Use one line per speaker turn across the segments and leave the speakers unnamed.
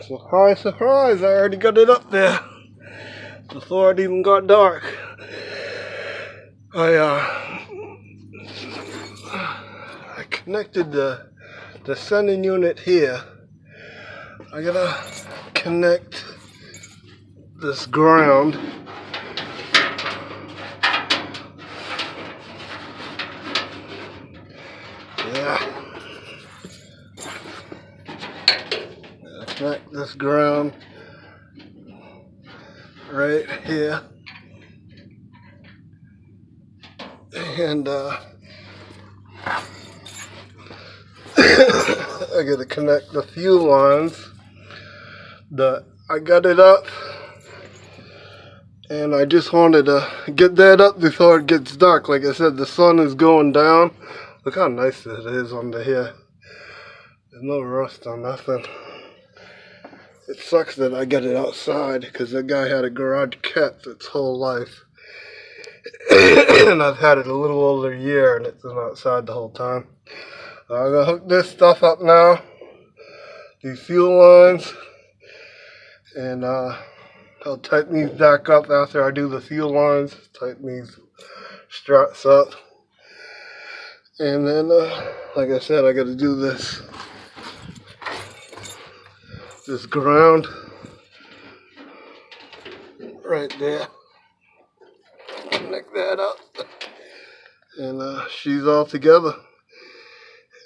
Surprise, surprise, I already got it up there before it even got dark. I connected the sending unit here. I gotta connect this ground. Yeah. Connect this ground right here. And I gotta connect the fuel lines. I got it up, and I just wanted to get that up before it gets dark. Like I said, the sun is going down. Look how nice it is under here. There's no rust on nothing. It sucks that I got it outside because that guy had a garage cat its whole life. And I've had it a little over a year, and it's been outside the whole time. I'm gonna hook this stuff up now, these fuel lines, and I'll tighten these back up after I do the fuel lines, tighten these struts up, and then like I said, I gotta do this ground right there, connect that up, and she's all together.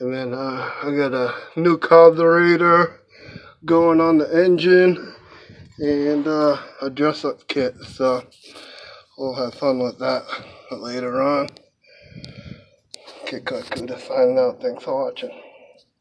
And then I got a new carburetor going on the engine and a dress-up kit, so we'll have fun with that later on. Okay, good to find out. Thanks for watching.